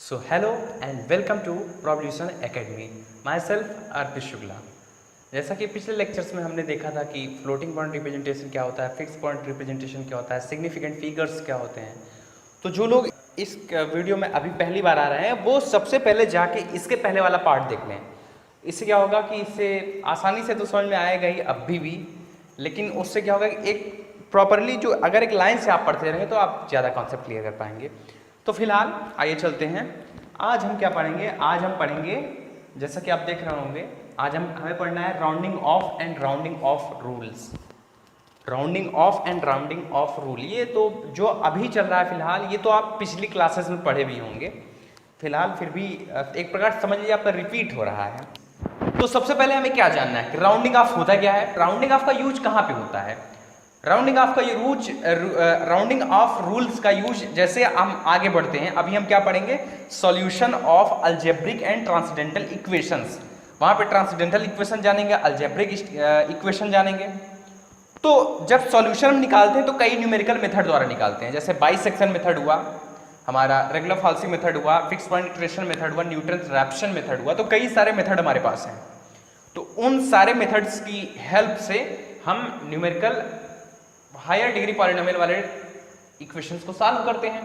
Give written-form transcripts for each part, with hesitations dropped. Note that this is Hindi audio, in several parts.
So hello and welcome to Problution Academy. Myself अर्पित शुक्ला। जैसा कि पिछले लेक्चर्स में हमने देखा था कि फ्लोटिंग पॉइंट रिप्रेजेंटेशन क्या होता है, फिक्स पॉइंट रिप्रेजेंटेशन क्या होता है, सिग्निफिकेंट फिगर्स क्या होते हैं। तो जो लोग इस वीडियो में अभी पहली बार आ रहे हैं वो सबसे पहले जाके इसके पहले वाला पार्ट देख लें। इससे क्या होगा कि इससे आसानी से तो समझ में आएगा ही अभी भी, लेकिन उससे क्या होगा कि एक प्रॉपरली जो अगर एक लाइन से आप पढ़ते रहेंगे तो आप ज़्यादा कॉन्सेप्ट क्लियर कर पाएंगे। तो फिलहाल आइए चलते हैं। आज हम क्या पढ़ेंगे? आज हम पढ़ेंगे, जैसा कि आप देख रहे होंगे, आज हमें पढ़ना है rounding off and rounding off rules. Rounding off and rounding off rule, ये तो जो अभी चल रहा है फिलहाल, ये तो आप पिछली क्लासेस में पढ़े भी होंगे। फिलहाल फिर भी एक प्रकार से समझ लीजिए आपका रिपीट हो रहा है। तो सबसे पहले हमें क्या जानना है कि राउंडिंग ऑफ होता क्या है, राउंडिंग ऑफ का यूज कहाँ पे होता है। राउंडिंग ऑफ का यूज, राउंडिंग ऑफ रूल्स का यूज, जैसे हम आगे बढ़ते हैं अभी हम क्या पढ़ेंगे, solution of algebraic and transcendental equations. वहां पे ट्रांसेंडेंटल इक्वेशन जानेंगे, अलजेब्रिक इक्वेशन जानेंगे। तो जब सॉल्यूशन हम निकालते हैं तो कई न्यूमेरिकल मेथड द्वारा निकालते हैं, जैसे बाइसेक्शन मेथड हुआ, हमारा रेगुलर फाल्सी मेथड हुआ, फिक्स पॉइंट इटरेशन मेथड हुआ, न्यूटन्स रैप्शन मेथड हुआ। तो कई सारे मेथड हमारे पास हैं। तो उन सारे मेथड्स की हेल्प से हम न्यूमेरिकल हायर डिग्री पॉलिनोमियल वाले इक्वेशंस को सॉल्व करते हैं।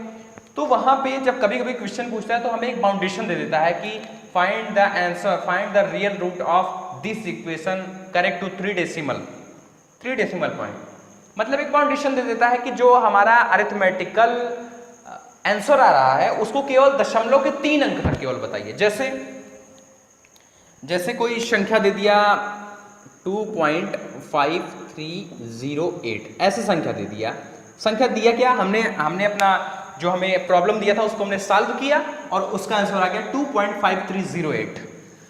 तो वहां पे जब कभी कभी क्वेश्चन पूछता है तो हमें एक बाउंडेशन दे देता है कि find the answer, find the real root of this equation correct to 3 decimal point. मतलब एक बाउंडेशन दे देता है कि जो हमारा अरिथमेटिकल आंसर आ रहा है उसको केवल दशमलव के 3 अंक तक केवल बताइए। जैसे कोई संख्या दे दिया 2.5308, ऐसे संख्या दे दिया। संख्या दिया क्या, हमने अपना जो हमें प्रॉब्लम दिया था उसको हमने सॉल्व किया और उसका आंसर आ गया 2.5308।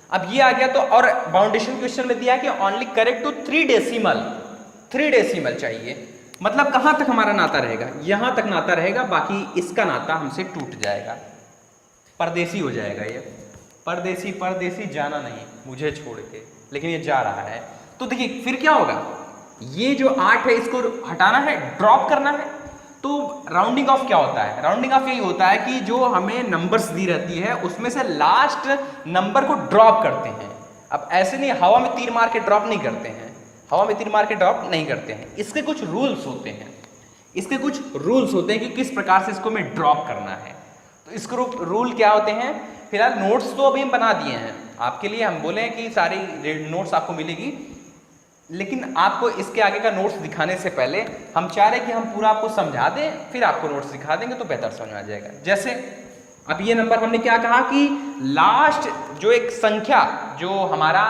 अब ये आ गया तो, और बाउंडेशन क्वेश्चन में दिया कि ओनली करेक्ट टू 3 डेसिमल चाहिए। मतलब कहां तक हमारा नाता रहेगा, यहां तक नाता रहेगा, बाकी इसका नाता हमसे टूट जाएगा, परदेसी हो जाएगा। ये परदेसी जाना नहीं मुझे छोड़ के, लेकिन ये जा रहा है। तो देखिए फिर क्या होगा, ये जो 8 है इसको हटाना है, ड्रॉप करना है। तो राउंडिंग ऑफ क्या होता है, राउंडिंग ऑफ यही होता है कि जो हमें नंबर्स दी रहती है उसमें से लास्ट नंबर को ड्रॉप करते हैं। अब ऐसे नहीं हवा में तीर मार के ड्रॉप नहीं करते हैं, इसके कुछ रूल्स होते हैं, कि किस प्रकार से इसको हमें ड्रॉप करना है। तो इसके रूल क्या होते हैं, फिलहाल नोट्स तो अभी हम बना दिए हैं आपके लिए। हम बोले हैं कि सारी नोट्स आपको मिलेगी, लेकिन आपको इसके आगे का नोट्स दिखाने से पहले हम चाह रहे हैं कि हम पूरा आपको समझा दें, फिर आपको नोट्स दिखा देंगे तो बेहतर समझ आ जाएगा। जैसे अब ये नंबर हमने क्या कहा कि लास्ट जो एक संख्या, जो हमारा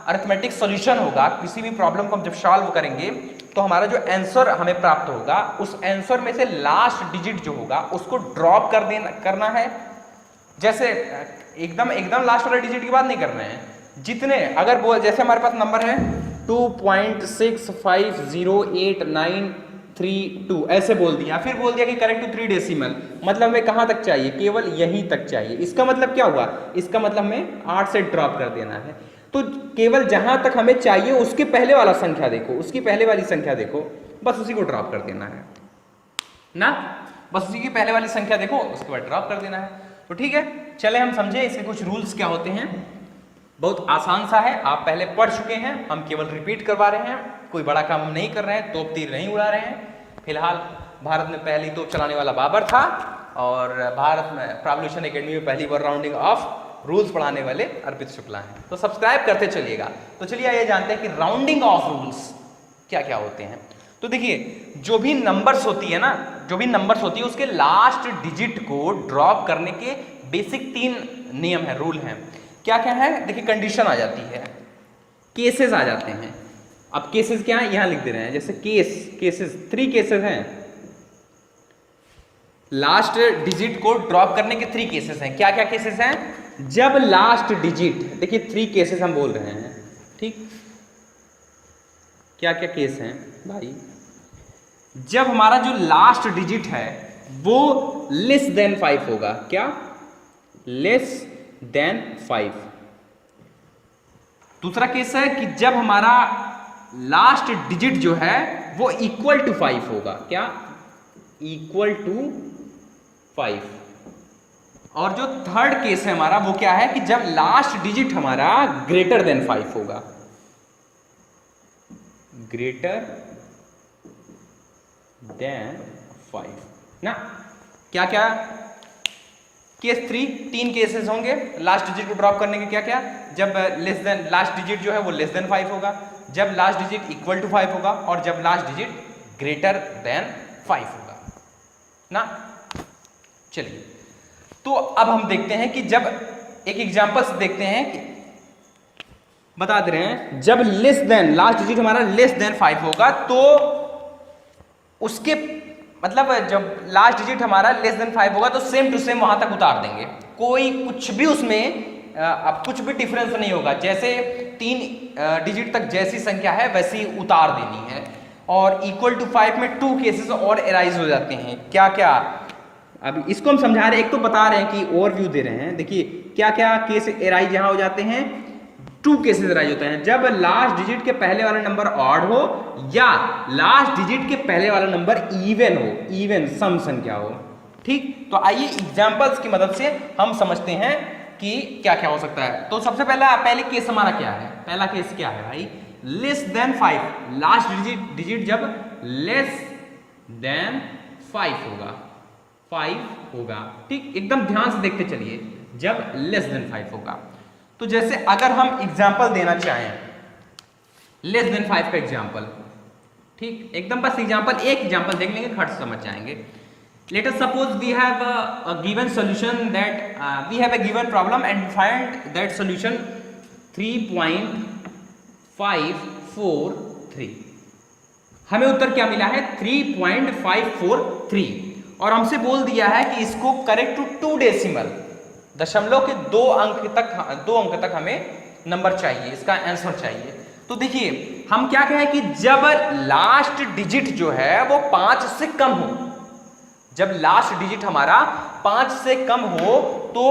अरिथमेटिक सॉल्यूशन होगा, किसी भी प्रॉब्लम को हम जब सॉल्व करेंगे तो हमारा जो आंसर हमें प्राप्त होगा उस आंसर में से लास्ट डिजिट जो होगा उसको ड्रॉप करना है। जैसे एकदम लास्ट वाला डिजिट की बात नहीं करना है, जितने अगर जैसे हमारे पास नंबर है 2.650893 ऐसे बोल दिया, फिर बोल दिया कि करेक्ट टू 3 डेसिमल, मतलब हमें कहां तक चाहिए, केवल यहीं तक चाहिए। इसका मतलब क्या हुआ, इसका मतलब हमें 8 से ड्रॉप कर देना है। तो केवल जहां तक हमें चाहिए उसके पहले वाला संख्या देखो, उसकी पहले वाली संख्या देखो, बस उसी को ड्रॉप कर देना है ना, बस उसी की पहले वाली संख्या देखो, उसके बाद ड्रॉप कर देना है। तो ठीक है, चले हम समझे इसके कुछ रूल्स क्या होते हैं। बहुत आसान सा है, आप पहले पढ़ चुके हैं, हम केवल रिपीट करवा रहे हैं, कोई बड़ा काम हम नहीं कर रहे हैं, तोप तीर नहीं उड़ा रहे हैं। फिलहाल भारत में पहली तोप चलाने वाला बाबर था, और भारत में प्रॉब्ल्यूशन एकेडमी में पहली बार राउंडिंग ऑफ रूल्स पढ़ाने वाले अर्पित शुक्ला हैं। तो सब्सक्राइब करते चलिएगा। तो चलिए ये जानते हैं कि राउंडिंग ऑफ रूल्स क्या क्या होते हैं। तो देखिए जो भी नंबर्स होती है उसके लास्ट डिजिट को ड्रॉप करने के बेसिक 3 नियम है, रूल हैं। क्या क्या है, देखिए कंडीशन आ जाती है, केसेस आ जाते हैं। अब केसेस क्या है यहां लिख दे रहे हैं, जैसे केसेस 3 केसेस हैं, लास्ट डिजिट को ड्रॉप करने के 3 केसेस हैं। क्या क्या केसेस हैं, जब लास्ट डिजिट, देखिए 3 केसेस हम बोल रहे हैं, ठीक, क्या क्या केस हैं भाई, जब हमारा जो लास्ट डिजिट है वो लेस देन 5 होगा। क्या, लेस देन 5। दूसरा केस है कि जब हमारा लास्ट डिजिट जो है वो इक्वल टू 5 होगा। क्या, इक्वल टू 5। और जो थर्ड केस है हमारा वो क्या है कि जब लास्ट डिजिट हमारा ग्रेटर देन 5 होगा, ग्रेटर देन 5 ना। क्या क्या केस 3, 3 केसेस होंगे लास्ट डिजिट को ड्रॉप करने के। क्या क्या? जब लेस देन लास्ट डिजिट जो है वो लेस देन 5 होगा, जब लास्ट डिजिट इक्वल टू 5 होगा, और जब लास्ट डिजिट ग्रेटर देन 5 होगा ना। चलिए तो अब हम देखते हैं कि जब एक एग्जांपल से देखते हैं कि बता दे रहे हैं, जब लेस देन लास्ट डिजिट हमारा लेस देन 5 होगा तो उसके मतलब जब लास्ट डिजिट हमारा लेस देन 5 होगा तो सेम टू सेम वहां तक उतार देंगे, कोई कुछ भी उसमें अब कुछ भी डिफरेंस नहीं होगा। जैसे 3 डिजिट तक जैसी संख्या है वैसी उतार देनी है। और इक्वल टू 5 में 2 केसेस और एराइज हो जाते हैं। क्या क्या? अब इसको हम समझा रहे हैं, एक तो बता रहे हैं कि ओवरव्यू दे रहे हैं। देखिए क्या क्या केस एराइज यहां हो जाते हैं। 2 केसेस एराइज होते हैं, जब लास्ट डिजिट के पहले वाला नंबर ऑड हो या लास्ट डिजिट के पहले वाला नंबर इवन हो, इवन सम संख्या हो। ठीक, तो आइए एग्जांपल्स की मदद से हम समझते हैं कि क्या क्या हो सकता है। तो सबसे पहले केस हमारा क्या है? पहला केस क्या है भाई? लेस देन 5, लास्ट डिजिट जब लेस देन 5 होगा, 5 होगा। ठीक, एकदम ध्यान से देखते चलिए, जब लेस देन 5 होगा। तो जैसे अगर हम एग्जाम्पल देना चाहें लेस देन 5 का एग्जाम्पल, ठीक, एकदम बस एग्जाम्पल, एक एग्जाम्पल देख लेंगे, खर्च समझ जाएंगे। Let us suppose we have a given solution that we have a given problem and find that solution 3.543। हमें उत्तर क्या मिला है? 3.543। और हमसे बोल दिया है कि इसको करेक्ट टू 2 डेसिमल, दशमलव के 2 अंक तक हमें नंबर चाहिए, इसका आंसर चाहिए। तो देखिए हम क्या कहें कि जब लास्ट डिजिट जो है वो 5 से कम हो, जब लास्ट डिजिट हमारा 5 से कम हो तो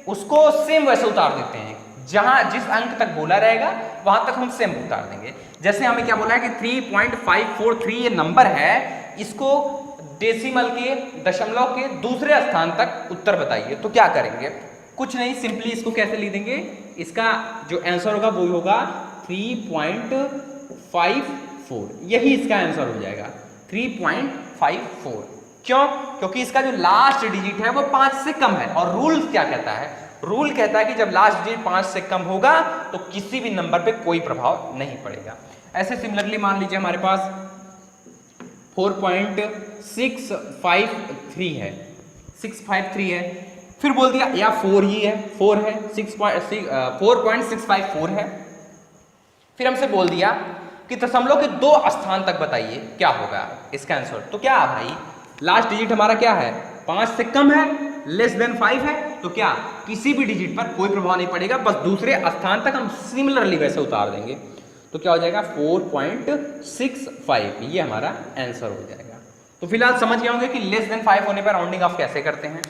उसको सेम वैसे उतार देते हैं, जहां जिस अंक तक बोला रहेगा वहां तक हम सेम उतार देंगे। जैसे हमें क्या बोला है कि 3.543 ये नंबर है, इसको डेसिमल के, दशमलव के दूसरे स्थान तक उत्तर बताइए। तो क्या करेंगे? कुछ नहीं, सिंपली इसको कैसे लिख देंगे, इसका जो आंसर होगा वो होगा 3.54, यही इसका आंसर हो जाएगा 3.54। क्यों? क्योंकि इसका जो लास्ट डिजिट है वो 5 से कम है। और रूल क्या कहता है? रूल कहता है कि जब लास्ट डिजिट 5 से कम होगा तो किसी भी नंबर पे कोई प्रभाव नहीं पड़ेगा। ऐसे सिमिलरली मान लीजिए हमारे पास 4.653 है, 653 है, फिर बोल दिया या 4 ही है, 4 है, 4.654 है। फिर हमसे बोल दिया कि दशमलव के 2 स्थान तक बताइए क्या होगा इसका आंसर। तो क्या भाई, लास्ट डिजिट हमारा क्या है? 5 से कम है, लेस देन 5 है, तो क्या किसी भी डिजिट पर कोई प्रभाव नहीं पड़ेगा, बस दूसरे स्थान तक हम सिमिलरली वैसे उतार देंगे। तो क्या हो जाएगा? 4.65, ये हमारा आंसर हो जाएगा। तो फिलहाल समझ गए होंगे कि लेस देन 5 होने पर राउंडिंग ऑफ कैसे करते हैं।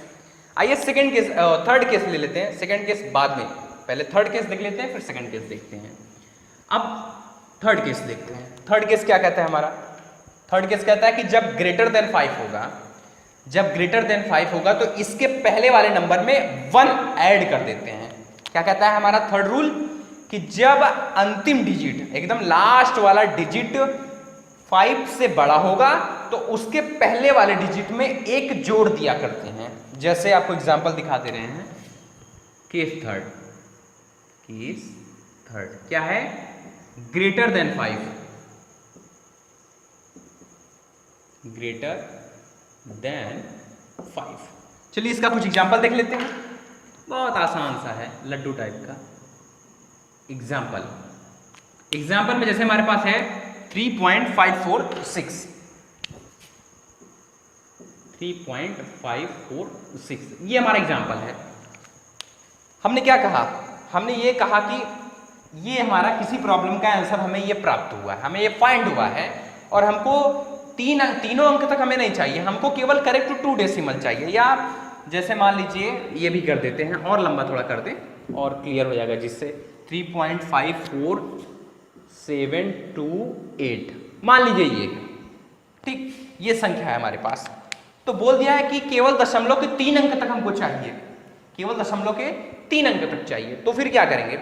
आइए सेकंड केस, थर्ड केस ले लेते हैं। सेकंड केस बाद में, पहले थर्ड केस देख लेते हैं, फिर सेकंड केस देखते हैं। अब थर्ड केस देखते हैं। थर्ड केस क्या कहता है हमारा? थर्ड केस कहता है कि जब ग्रेटर देन 5 होगा, जब ग्रेटर देन 5 होगा तो इसके पहले वाले नंबर में 1 ऐड कर देते हैं। क्या कहता है हमारा थर्ड रूल? कि जब अंतिम डिजिट, एकदम लास्ट वाला डिजिट 5 से बड़ा होगा तो उसके पहले वाले डिजिट में 1 जोड़ दिया करते हैं। जैसे आपको एग्जांपल दिखा दे रहे हैं। केस थर्ड, केस थर्ड क्या है? Greater than 5, greater than 5। चलिए इसका कुछ एग्जांपल देख लेते हैं। बहुत आसान सा है, लड्डू टाइप का एग्जाम्पल। एग्जाम्पल में जैसे हमारे पास है 3.546, 3.546, ये हमारा एग्जाम्पल है। हमने क्या कहा? हमने ये कहा कि ये हमारा किसी प्रॉब्लम का आंसर हमें ये प्राप्त हुआ है, हमें ये फाइंड हुआ है, और हमको तीनों अंक तक हमें नहीं चाहिए, हमको केवल करेक्ट टू 2 डेसिमल चाहिए। या जैसे मान लीजिए ये भी कर देते हैं, और लंबा थोड़ा कर दें और क्लियर हो जाएगा, जिससे 3.54728 मान लीजिए ये, ठीक, ये संख्या है हमारे पास। तो बोल दिया है कि केवल दशमलव के 3 अंक तक हमको चाहिए, केवल दशमलव के 3 अंक तक चाहिए। तो फिर क्या करेंगे,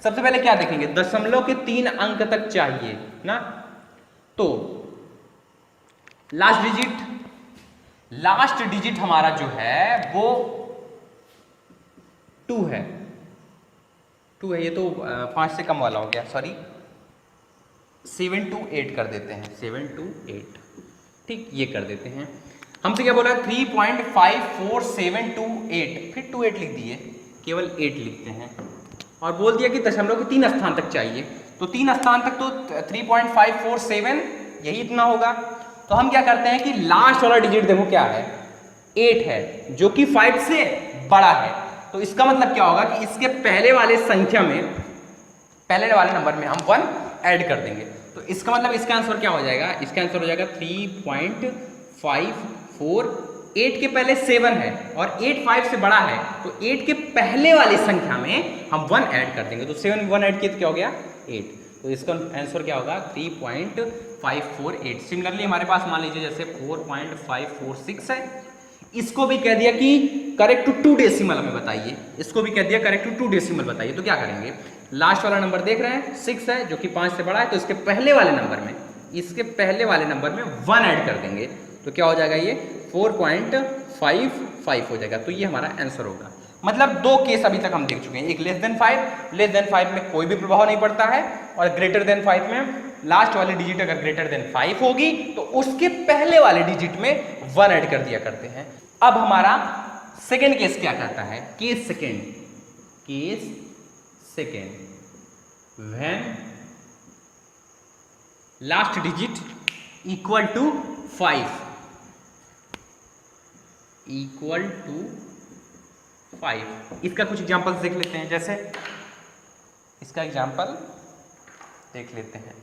सबसे पहले क्या देखेंगे, दशमलव के 3 अंक तक चाहिए ना, तो लास्ट डिजिट हमारा जो है वो 2 है, 2 है, ये तो 5 से कम वाला हो गया, सॉरी 7 to 8 कर देते हैं, 7 to 8, ठीक, ये कर देते हैं। हमसे क्या बोला, 3.54728, फिर 28 लिख दिए, केवल 8 लिखते हैं, और बोल दिया कि दशमलव के 3 स्थान तक चाहिए, तो 3 स्थान तक तो 3.547 यही इतना होगा। तो हम क्या करते हैं कि लास्ट वाला डिजिट देखो क्या है, 8 है, जो कि 5 से बड़ा है। तो इसका मतलब क्या होगा कि इसके पहले वाले संख्या में, पहले वाले नंबर में हम 1 ऐड कर देंगे। तो इसका मतलब इसका आंसर क्या हो जाएगा, इसका आंसर हो जाएगा 3.54, 8 के पहले 7 है और 8 5 से बड़ा है, तो 8 के पहले वाली संख्या में हम 1 ऐड कर देंगे। तो 7 में 1 ऐड किए तो क्या हो गया, 8। तो इसका आंसर क्या होगा, 3.548। सिमिलरली हमारे पास मान लीजिए जैसे 4.546 है, इसको भी कह दिया कि करेक्ट टू 2 डेसिमल हमें बताइए, इसको भी कह दिया करेक्ट टू 2 डेसिमल बताइए। तो क्या करेंगे, लास्ट वाला नंबर देख रहे हैं 6 है, जो कि 5 से बड़ा है, तो इसके पहले वाले नंबर में, इसके पहले वाले नंबर में 1 ऐड कर देंगे, तो क्या हो जाएगा, ये 4.55 हो जाएगा। तो ये हमारा आंसर होगा। मतलब 2 केस अभी तक हम देख चुके हैं, एक लेस देन 5 में कोई भी प्रभाव नहीं पड़ता है, और ग्रेटर देन 5 में लास्ट वाली डिजिट अगर ग्रेटर देन 5 होगी तो उसके पहले वाले डिजिट में 1 ऐड कर दिया करते हैं। अब हमारा सेकेंड केस क्या कहता है, case second when last digit equal to 5, इसका कुछ एग्जांपल्स देख लेते हैं। जैसे इसका एग्जांपल देख लेते हैं।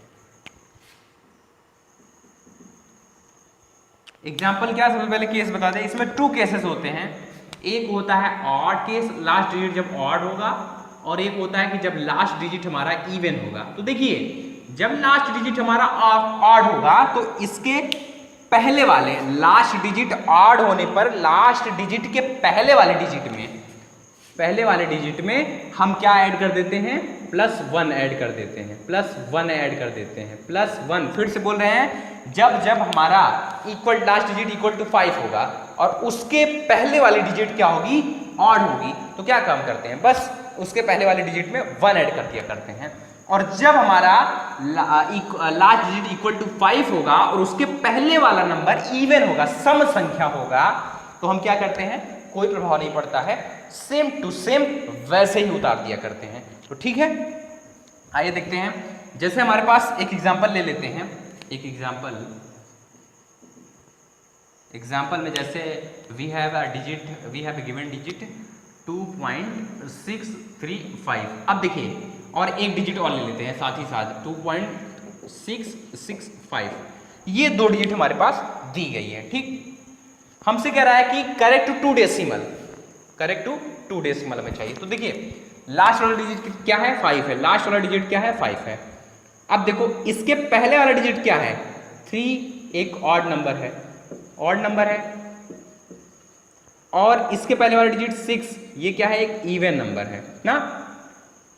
एग्जांपल क्या, सबसे पहले केस बता दें। इसमें 2 केसेस होते हैं, एक होता है ऑड केस, लास्ट डिजिट जब ऑड होगा, और एक होता है कि जब लास्ट डिजिट हमारा इवन होगा। तो देखिए, जब लास्ट डिजिट हमारा ऑड होगा तो इसके पहले वाले लास्ट डिजिट ऑड होने पर लास्ट डिजिट के पहले वाले डिजिट में हम क्या ऐड कर देते हैं, +1 ऐड कर देते हैं, +1 ऐड कर देते हैं, +1। फिर से बोल रहे हैं, जब हमारा लास्ट डिजिट इक्वल टू 5 होगा और उसके पहले वाली डिजिट क्या होगी, ऑड होगी, तो क्या काम करते हैं, बस उसके पहले वाले डिजिट में 1 ऐड कर दिया करते हैं। और जब हमारा लास्ट डिजिट इक्वल टू 5 होगा और उसके पहले वाला नंबर इवन होगा, सम संख्या होगा, तो हम क्या करते हैं, कोई प्रभाव नहीं पड़ता है, सेम टू सेम वैसे ही उतार दिया करते हैं। तो ठीक है, आइए देखते हैं। जैसे हमारे पास एक एग्जांपल ले लेते हैं, एक एग्जांपल में जैसे we have a given digit 2.635। अब देखिए, और एक डिजिट और ले लेते हैं साथ ही साथ 2.665। ये 2 डिजिट हमारे पास दी गई है, ठीक। हमसे कह रहा है कि करेक्ट टू 2 डेसिमल में चाहिए। तो देखिए, लास्ट वाला डिजिट क्या है, 5 है, लास्ट वाला डिजिट क्या है, 5 है। अब देखो, इसके पहले वाला डिजिट क्या है, 3, एक ऑड नंबर है, और इसके पहले वाला डिजिट 6, ये क्या है, एक इवन नंबर है ना।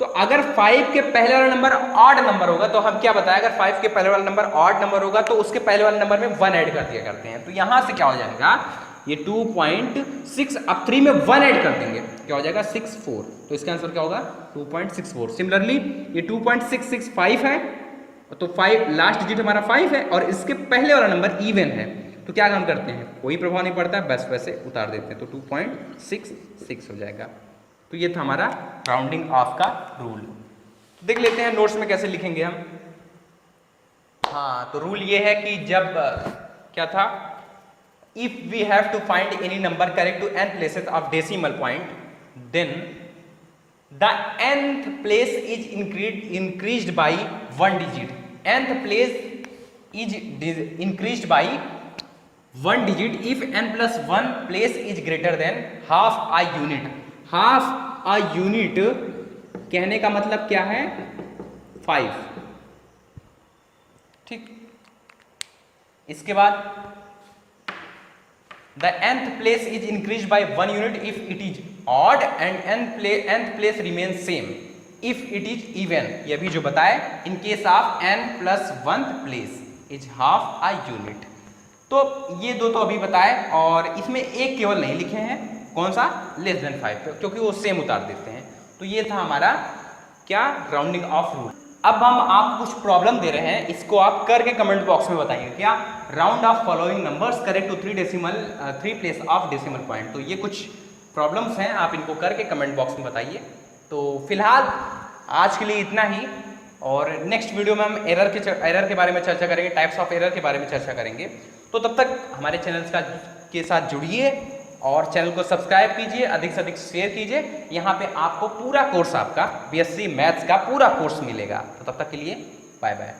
तो अगर 5 के पहले वाला नंबर ऑड नंबर होगा, तो हम क्या बताएं, अगर 5 के पहले वाला नंबर ऑड नंबर होगा तो उसके पहले वाले नंबर में 1 ऐड कर दिया करते हैं। तो यहां से क्या हो जाएगा, ये 2.6, अब 3 में 1 ऐड कर देंगे, क्या हो जाएगा, 64। तो इसका आंसर क्या होगा, 2.64। सिमिलरली ये 2.665 है, तो 5 लास्ट डिजिट हमारा 5 है और इसके पहले वाला नंबर इवन है, तो क्या काम करते हैं, कोई प्रभाव नहीं पड़ता है, बस वैसे उतार देते हैं, तो 2.66 हो जाएगा। तो ये था हमारा राउंडिंग ऑफ का रूल। देख लेते हैं नोट्स में कैसे लिखेंगे हम। हाँ, तो रूल ये है कि जब क्या था, if we have to find any number correct to n places of decimal point, then the nth प्लेस इज increased by 1 digit. nth place is increased by 1 digit if n plus 1 place is greater than half a unit. Half a unit कहने का मतलब क्या है, 5, ठीक। इसके बाद the nth place is increased by 1 unit if it is odd and nth place remains same if it is even. ये भी जो बताए, in case of n plus 1th place is half a unit. तो ये दो तो अभी बताए, और इसमें एक केवल नहीं लिखे हैं, कौन सा, लेस देन 5 पे, क्योंकि वो सेम उतार देते हैं. तो ये था हमारा क्या, राउंडिंग ऑफ रूल. अब हम आपको कुछ प्रॉब्लम दे रहे हैं, इसको आप करके कमेंट बॉक्स में बताइए. क्या, round off following numbers correct to 3 place of decimal point. तो ये कुछ प्रॉब्लम्स हैं, आप इनको करके कमेंट बॉक्स में बताइए. तो फिलहाल आज के लिए इतना ही, और नेक्स्ट वीडियो में हम एरर के बारे में चर्चा करेंगे, टाइप्स ऑफ एरर के बारे में चर्चा करेंगे. तो तब तक हमारे चैनल के साथ जुड़िए और चैनल को सब्सक्राइब कीजिए, अधिक से अधिक शेयर कीजिए. यहाँ पे आपको पूरा कोर्स, आपका बीएससी मैथ्स का पूरा कोर्स मिलेगा. तो तब तक के लिए बाय बाय.